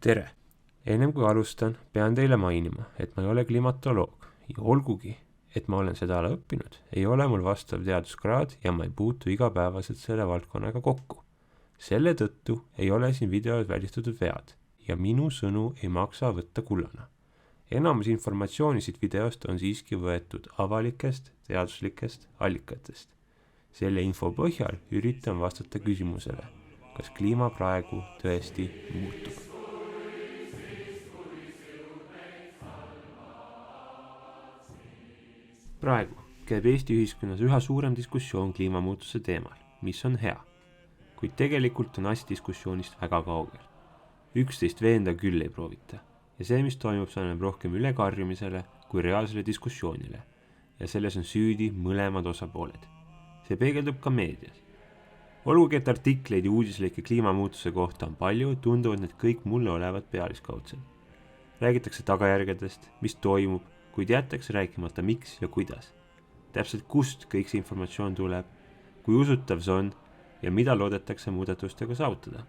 tere! Ennem kui alustan, pean teile mainima, et ma ei ole klimatoloog ja olgugi, et ma olen seda ala õppinud, ei ole mul vastav teaduskraad ja ma ei puutu igapäevaselt selle valdkonnaga kokku. Selle tõttu ei ole siin videos välistatud vead ja minu sõnu ei maksa võtta kullana. Enamus informatsiooni siit videost on siiski võetud avalikest teaduslikest allikatest. Selle info põhjal üritan vastata küsimusele, kas kliima praegu tõesti muutub. Praegu käib Eesti ühiskonnas üha suurem diskussioon kliimamuutuse teemal, mis on hea, kuid tegelikult on asi diskussioonist väga kaugel. Üksteist veenda küll ei proovita ja see, mis toimub, sarnaneb rohkem ülekarjumisele kui reaalsele diskussioonile ja selles on süüdi mõlemad osapooled. See peegeldub ka meedias. Olgugi, et artikleid ja uudislike kliimamuutuse kohta on palju, tunduvad need kõik mulle olevat pealiskaudsed. Räägitakse tagajärgedest, mis toimub, kuid jätakse rääkimata miks ja kuidas. Täpselt kust kõik see informatsioon tuleb, kui usutav see on ja mida loodetakse muudatustega saavutada.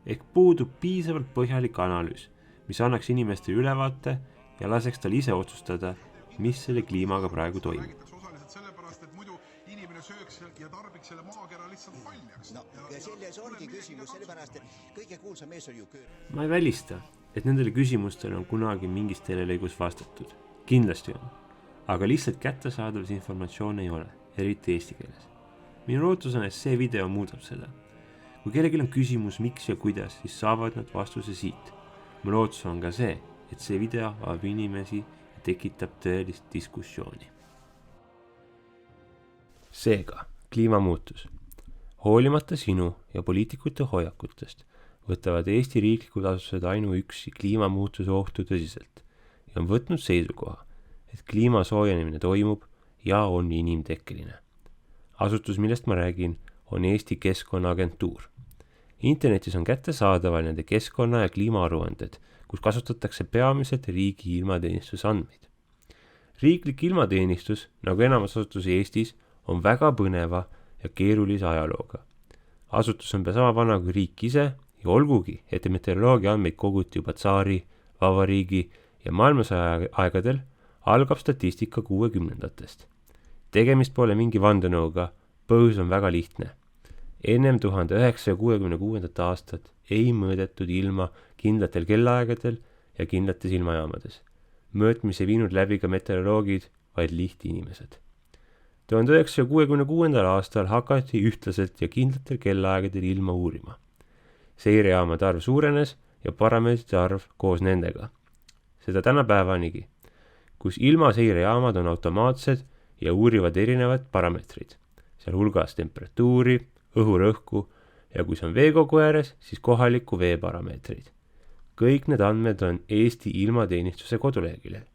Ehk puudub piisavalt põhjalik analüüs, mis annaks inimestele ülevaate ja laseks tal ise otsustada, mis selle kliimaga praegu toimub. Sellepärast, et muidu inimene sööks ja tarbiks selle maakera lihtsalt paljaks. No, selles ongi küsimus, sellepärast, et kõige kuulsa mees oli ju köör. Ma ei välista, et nendele küsimustele on kunagi mingis telelõigus vastatud. Kindlasti on, aga lihtsalt kättesaadavas informatsioon ei ole, eriti eesti keeles. Minu lootus on, et see video muudab seda. Kui kellelgi on küsimus miks ja kuidas, siis saavad nad vastuse siit. Mu lootus on ka see, et see video avab inimesi ja tekitab tõelist diskussiooni. Seega, kliimamuutus. Hoolimata sinu ja poliitikute hoiakutest võtavad Eesti riiklikud asutused ainuüksi kliimamuutuse ohtu tõsiselt ja on võtnud seisukoha, et kliima soojenemine toimub ja on inimtekkeline. Asutus, millest ma räägin, on Eesti Keskkonnaagentuur. Internetis on kättesaadaval nende keskkonna- ja kliimaaruanded, kus kasutatakse peamiselt riigi ilmateenistuse andmeid. Riiklik ilmateenistus, nagu enamus asutusi Eestis, on väga põneva ja keerulise ajalooga. Asutus on sama vana kui riik ise ja olgugi, et meteoroloogia andmeid koguti juba tsaari, vabariigi ja maailmasõja aegadel, algab statistika 60-ndatest. Tegemist pole mingi vandenõuga, põhjus on väga lihtne. Ennem 1966. aastat ei mõõdetud ilma kindlatel kellaaegadel ja kindlates ilmajaamades. Mõõtmisi viinud läbi ka meteoroloogid, vaid lihtinimesed. 1966. aastal hakati ühtlaselt ja kindlatel kellaaegadel ilma uurima. Seirejaamade arv suurenes ja parameetrite arv koos nendega. Seda tänapäevanigi, kus ilmaseirejaamad on automaatsed ja uurivad erinevad parameetrid, seal hulgas temperatuuri, õhurõhku ja kui see on veekogu ääres, siis kohaliku veeparameetrid. Kõik need andmed on Eesti ilmateenistuse koduleheküljel.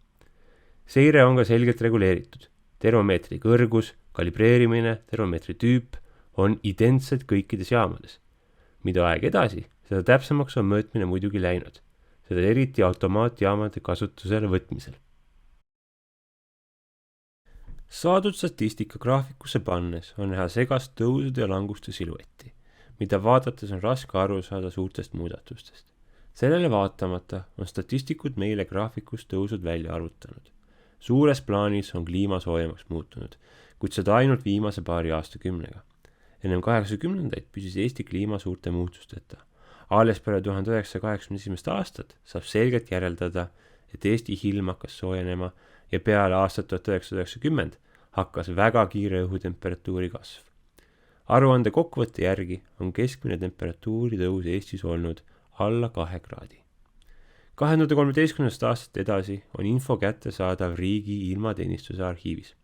Seire on ka selgelt reguleeritud. Termomeetri kõrgus, kalibreerimine, termomeetri tüüp on identsed kõikides jaamades. Mida aeg edasi, seda täpsemaks on mõõtmine muidugi läinud. Seda eriti automaatjaamade kasutusele võtmisel. Saadud statistika graafikusse pannes on näha segast tõusude ja languste siluetti, mida vaadates on raske aru saada suurtest muudatustest. Sellele vaatamata on statistikud meile graafikus tõusud välja arvutanud. Suures plaanis on kliima soojemaks muutunud, kuid seda ainult viimase paari aastakümnega. Ennem 80-ndaid püsis Eesti kliima suurte muutusteta. Alles peale 1981. aastat saab selgelt järeldada, et Eesti ilm hakkas soojenema ja peale aastat 1990 hakkas väga kiire õhutemperatuuri kasv. Aruande kokkuvõtte järgi on keskmine temperatuuri tõus Eestis olnud alla 2 kraadi. 2013. aastat edasi on info kättesaadav riigi ilmateenistuse arhiivis.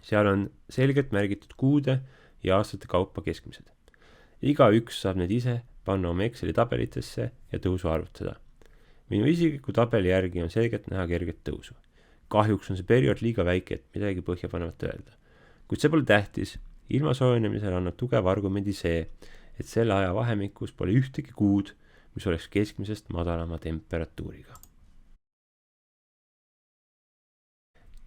Seal on selgelt märgitud kuude ja aastate kaupa keskmised. Igaüks saab need ise panna oma Exceli tabelitesse ja tõusu arvutada. Minu isikliku tabeli järgi on selgelt näha kerget tõusu. Kahjuks on see periood liiga väike, et midagi põhjapanevat öelda. Kuid see pole tähtis, ilma soojenemisel annab tugev argumendi see, et selle aja vahemikus pole ühtegi kuud, mis oleks keskmisest madalama temperatuuriga.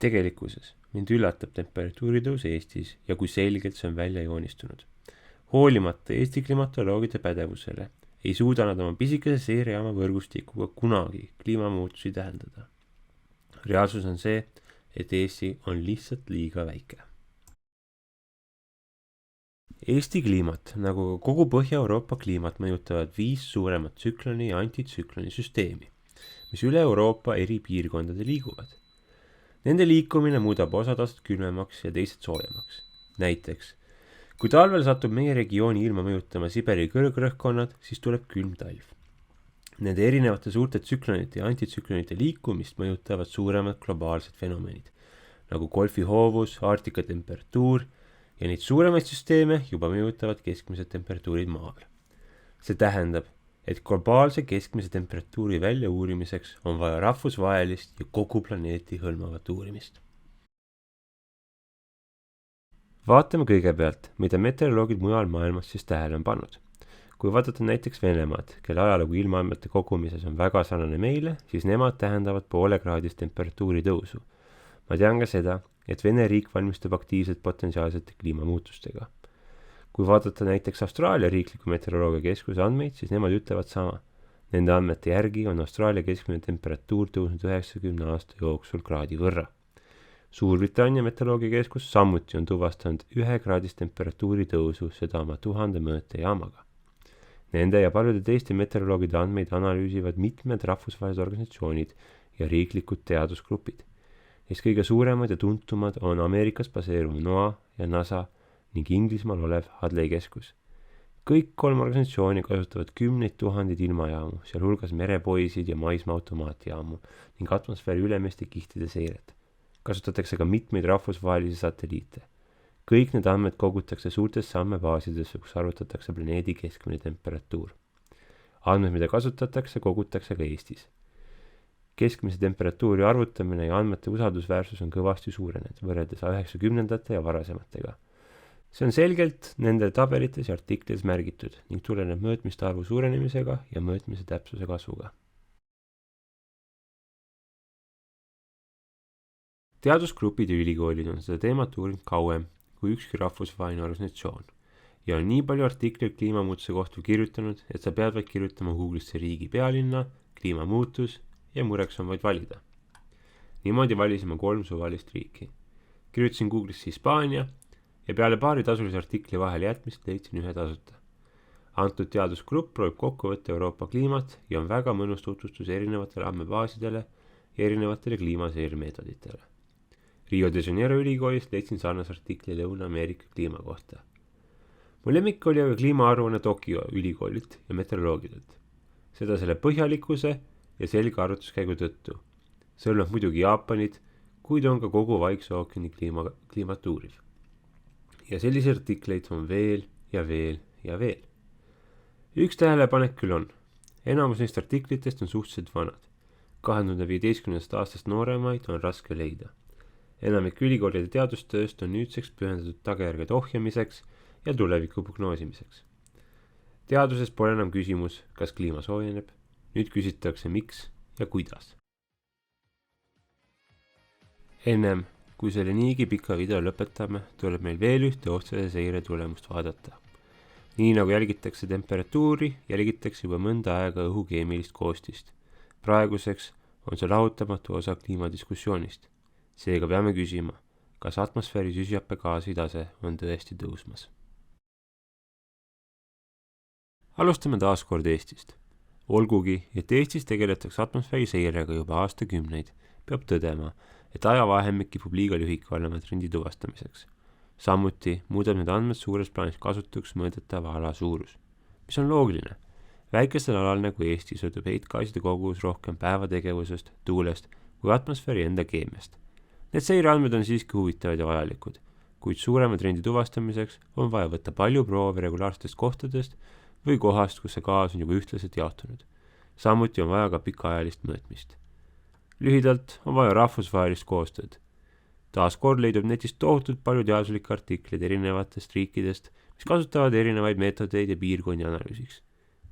Tegelikkuses mind üllatab temperatuuri tõus Eestis ja kui selgelt see on välja joonistunud. Hoolimata Eesti klimatoloogide pädevusele ei suuda nad oma pisikese seirejaama võrgustikuga kunagi kliimamuutusi tähendada. Reaalsus on see, et Eesti on lihtsalt liiga väike. Eesti kliimat, nagu ka kogu Põhja-Euroopa kliimat, mõjutavad 5 suuremat tsükloni ja antitsükloni süsteemi, mis üle Euroopa eri piirkondade liiguvad. Nende liikumine muudab osad aastad külmemaks ja teised soojemaks. Näiteks, kui talvel satub meie regiooni ilma mõjutama Siberi kõrgrõhkkonnad, siis tuleb külm talv. Nende erinevate suurte tsüklonite ja antitsüklonite liikumist mõjutavad suuremad globaalsed fenomenid, nagu golfi hoovus, Arktika temperatuur, ja neid suuremaid süsteeme juba mõjutavad keskmised temperatuurid maal. See tähendab, et globaalse keskmise temperatuuri välja uurimiseks on vaja rahvusvahelist ja kogu planeeti hõlmavat uurimist. Vaatame kõigepealt, mida meteoroloogid mujal maailmas siis tähele on pannud. Kui vaadata näiteks Venemaad, kelle ajalugu ilmaandmete kogumises on väga sarnane meile, siis nemad tähendavad 0,5 kraadist temperatuuri tõusu. Ma tean ka seda, et Vene riik valmistub aktiivselt potentsiaalsete kliimamuutustega. Kui vaadata näiteks Austraalia riikliku meteoroloogia keskuse andmeid, siis nemad ütlevad sama. Nende andmete järgi on Austraalia keskmine temperatuur tõusnud 90 aasta jooksul kraadi võrra. Suurbritannia meteoroloogia keskus samuti on tuvastanud 1 kraadist temperatuuri tõusu, seda oma 1000 mõõtejaamaga. Nende ja paljude teiste meteoroloogide andmeid analüüsivad mitmed rahvusvahelised organisatsioonid ja riiklikud teadusgrupid. Neist kõige suuremad ja tuntumad on Ameerikas baseeruv NOAA ja NASA ning Inglismaal olev Hadley keskus. Kõik 3 organisatsiooni kasutavad 10 000 ilmajaamu, sealhulgas merepoisid ja maismaa automaatjaamu ning atmosfääri ülemiste kihtide seiret. Kasutatakse ka mitmeid rahvusvahelisi satelliite. Kõik need andmed kogutakse suurtesse andmebaasidesse, kus arvutatakse planeedi keskmine temperatuur. Andmed, mida kasutatakse, kogutakse ka Eestis. Keskmise temperatuuri arvutamine ja andmete usaldusväärsus on kõvasti suurenenud võrreldes 90ndate ja varasematega. See on selgelt nende tabelites ja artiklis märgitud ning tuleneb mõõtmiste arvu suurenemisega ja mõõtmise täpsuse kasvuga. Teadusgrupid ja ülikoolid on seda teemat uurinud kauem kui ükski rahvusvaheline organisatsioon ja on nii palju artikleid kliimamuutuse kohta kirjutanud, et sa pead vaid kirjutama Google'isse riigi pealinna, kliimamuutus ja mureks on vaid valida. Niimoodi valisime 3 suvalist riiki. Kirjutasin Google'isse Hispaania ja peale paari tasulise artikli vahel jätmist leidsin 1 tasuta. Antud teadusgrupp proovib kokku võtta Euroopa kliimat ja on väga mõnus tutvustus erinevatele andmebaasidele ja erinevatele kliimaseirmeetoditele. Rio de Janeiro ülikoolist leidsin sarnase artikli Lõuna-Ameerika kliima kohta. Mu lemmik oli aga kliimaaruanne Tokyo ülikoolilt ja meteoroloogidelt. Seda selle põhjalikkuse ja selge arvutuskäigu tõttu. Sõlmab muidugi Jaapanit, kuid on ka kogu Vaikse ookeani kliimat uuriv. Ja sellise artikleid on veel ja veel ja veel. Üks tähelepanek küll on. Enamus neist artiklitest on suhteliselt vanad. 2015. aastast nooremaid on raske leida. Enamik ülikoolide teadustööst on nüüdseks pühendatud tagajärgede ohjamiseks ja tuleviku prognoosimiseks. Teaduses pole enam küsimus, kas kliima soojeneb. Nüüd küsitakse miks ja kuidas. Ennem, kui selle niigi pika video lõpetame, tuleb meil veel ühte otsese seire tulemust vaadata. Nii nagu jälgitakse temperatuuri, jälgitakse juba mõnda aega õhu keemilist koostist. Praeguseks on see lahutamatu osa kliimadiskussioonist. Seega peame küsima, kas atmosfääri süsihappegaasi tase on tõesti tõusmas. Alustame taas kord Eestist. Olgugi, et Eestis tegeletakse atmosfääri seirega juba aastakümneid, peab tõdema, et ajavahemik kipub liiga lühike olema trendi tuvastamiseks. Samuti muudab need andmed suures plaanis kasutuks mõõdetava ala suurus, mis on loogiline. Väikesel alal nagu Eesti sõltub heitgaaside kogus rohkem päevategevusest, tuulest kui atmosfääri enda keemiast. Need seireandmed on siiski huvitavad ja vajalikud, kuid suurema trendi tuvastamiseks on vaja võtta palju proove regulaarsetest kohtadest või kohast, kus see gaas on juba ühtlaselt jaotunud. Samuti on vaja ka pikaajalist mõõtmist. Lühidalt on vaja rahvusvahelist koostööd. Taas kord leidub netist tohutult palju teaduslikke artikleid erinevatest riikidest, mis kasutavad erinevaid meetodeid ja piirkondi analüüsiks.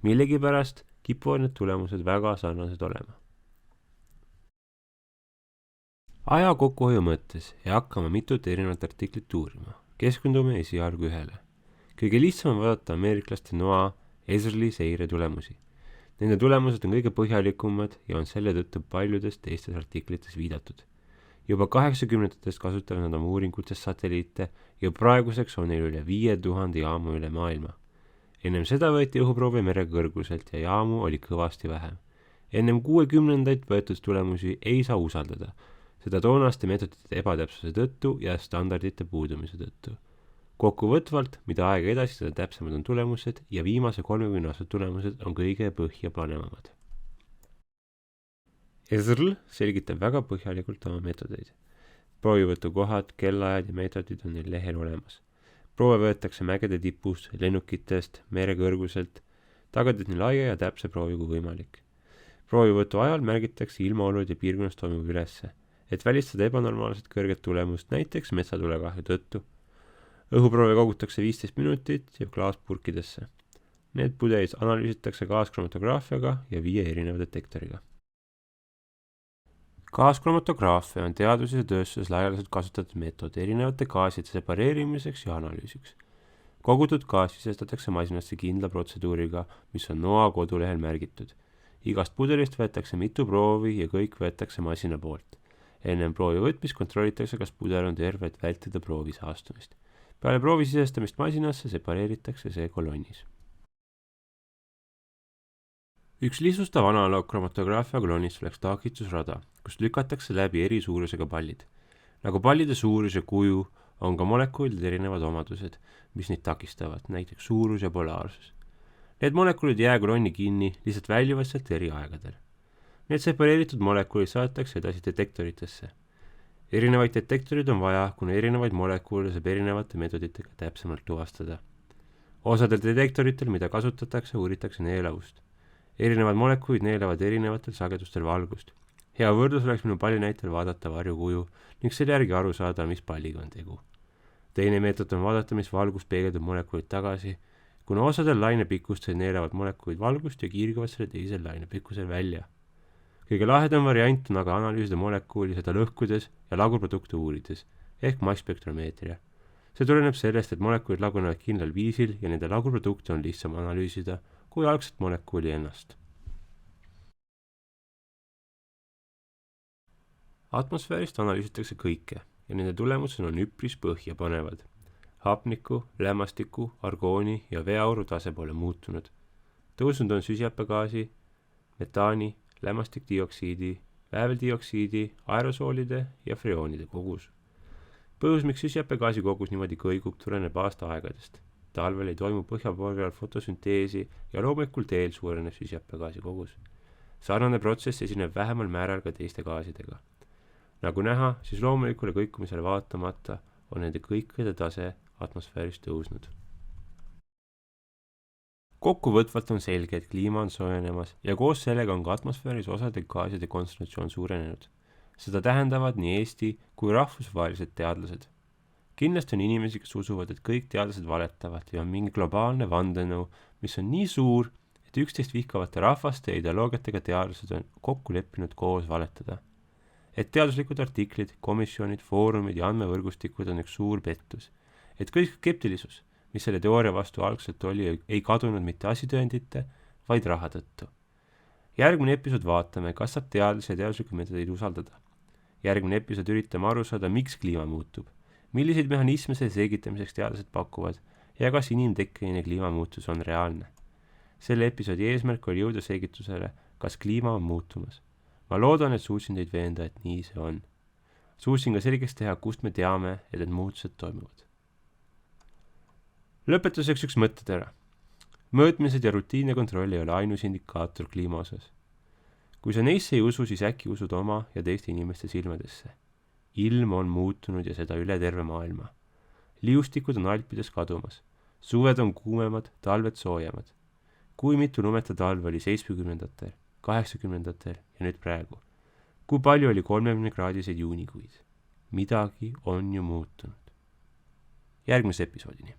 Millegipärast kipuvad need tulemused väga sarnased olema. Aja kokkuhoiu mõttes ei hakkama mitut erinevat artiklit uurima. Keskendume esialgu ühele. Kõige lihtsam on vaadata ameeriklaste NOAA Esrli seire tulemusi. Nende tulemused on kõige põhjalikumad ja on selle tõttu paljudes teistes artiklites viidatud. Juba 80-ndatest kasutavad nad oma uuringutes satelliite ja praeguseks on neil üle 5000 jaamu üle maailma. Ennem seda võeti õhuproove mere kõrguselt ja jaamu oli kõvasti vähem. Ennem 60-ndaid võetud tulemusi ei saa usaldada, seda toonaste meetodite ebatäpsuse tõttu ja standardite puudumise tõttu. Kokkuvõtvalt, mida aega edasi, seda täpsemad on tulemused ja viimase 30 aasta tulemused on kõige põhjapanevamad. Esrl selgitab väga põhjalikult oma meetodeid. Proovivõtukohad, kellaajad ja meetodid on neil lehel olemas. Proove võetakse mägede tipust, lennukitest, mere kõrguselt, tagades nii laia ja täpse proovi kui võimalik. Proovivõtu ajal märgitakse ilmaolud ja piirkonnas toimuv ülesse, et välistada ebanormaalselt kõrget tulemust, näiteks metsatulekahju tõttu. Õhuproove kogutakse 15 minutit ja klaaspurkidesse. Need pudelid analüüsitakse gaaskromatoograafiaga ja 5 erineva detektoriga. Gaaskromatograafia on teaduses ja tööstuses laialdaselt kasutatud meetod erinevate gaaside separeerimiseks ja analüüsiks. Kogutud gaas sisestatakse masinasse kindla protseduuriga, mis on NOAA kodulehel märgitud. Igast pudelist võetakse mitu proovi ja kõik võetakse masina poolt. Ennem proovi võtmist kontrollitakse, kas pudel on terve, et vältida proovi saastumist. Peale proovi sisestamist masinasse separeeritakse see kolonnis. Üks lihtsustav analoog kromatograafia kolonnist oleks takitusrada, kus lükatakse läbi eri suurusega pallid. Nagu pallide suurus ja kuju on ka molekulid erinevad omadused, mis neid takistavad, näiteks suurus ja polaarsus. Need molekulid jää kolonni kinni, lihtsalt väljuvad sealt eri aegadel. Need separeeritud molekulid saadetakse edasi detektoritesse. Erinevaid detektorid on vaja, kuna erinevaid molekule saab erinevate meetoditega täpsemalt tuvastada. Osadel detektoritel, mida kasutatakse, uuritakse neelavust. Erinevad molekulid neelavad erinevatel sagedustel valgust. Hea võrdlus oleks minu palli näitel vaadata varjukuju ning selle järgi aru saada, mis palliga on tegu. Teine meetod on vaadata, mis valgus peegeldub molekulid tagasi, kuna osadel lainepikkustel neelavad molekulid valgust ja kiirguvad selle teisel lainepikkusel välja. Kõige lahedam variant on aga analüüsida molekuuli seda lõhkudes ja lagurprodukte uurides, ehk masspektromeetria. See tuleneb sellest, et molekulid lagunevad kindlal viisil ja nende lagurprodukte on lihtsam analüüsida kui algset molekuuli ennast. Atmosfäärist analüüsitakse kõike ja nende tulemused on üpris põhjapanevad. Hapniku, lämmastiku, argooni ja veeauru tase pole muutunud. Tõusnud on süsihappegaasi, metaani, lämmastikdioksiidi, vääveldioksiidi, aerosoolide ja freoonide kogus. Põhjus, miks süsihappegaasi kogus niimoodi kõigub, tuleneb aastaaegadest. Talvel ei toimu põhjapoolel fotosünteesi ja loomulikul teel suureneb süsihappegaasi kogus. Sarnane protsess esineb vähemal määral ka teiste gaasidega. Nagu näha, siis loomulikule kõikumisele vaatamata on nende kõikide tase atmosfääris tõusnud. Kokkuvõtvalt on selge, et kliima on soojenemas ja koos sellega on ka atmosfääris osade gaaside kontsentratsioon suurenenud. Seda tähendavad nii Eesti kui rahvusvahelised teadlased. Kindlasti on inimesi, kes usuvad, et kõik teadlased valetavad ja on mingi globaalne vandenõu, mis on nii suur, et üksteist vihkavate rahvaste ja ideoloogiatega teadlased on kokku leppinud koos valetada. Et teaduslikud artiklid, komisjonid, foorumid ja andmevõrgustikud on üks suur pettus. Et kõik skeptilisus, mis selle teooria vastu algselt oli, ei kadunud mitte asitõendite, vaid raha tõttu. Järgmine episood vaatame, kas saab teadlasi ja teaduslikud meetodeid usaldada. Järgmine episood üritame aru saada, miks kliima muutub, milliseid mehhanisme selle selgitamiseks teadlased pakuvad ja kas inimtekkeline kliimamuutus on reaalne. Selle episoodi eesmärk oli jõuda selgitusele, kas kliima on muutumas. Ma loodan, et suutsin teid veenda, et nii see on. Suutsin ka selgeks teha, kust me teame, et need muutused toimuvad. Lõpetuseks üks mõttetera. Mõõtmised ja rutiinne kontroll ei ole ainus indikaator kliima osas. Kui sa neisse ei usu, siis äkki usud oma ja teiste inimeste silmadesse. Ilm on muutunud ja seda üle terve maailma. Liustikud on Alpides kadumas. Suved on kuumemad, talved soojemad. Kui mitu lumeta talv oli 70-ndatel, 80-ndatel ja nüüd praegu. Kui palju oli 30-kraadiseid juunikuid? Midagi on ju muutunud. Järgmise episoodini.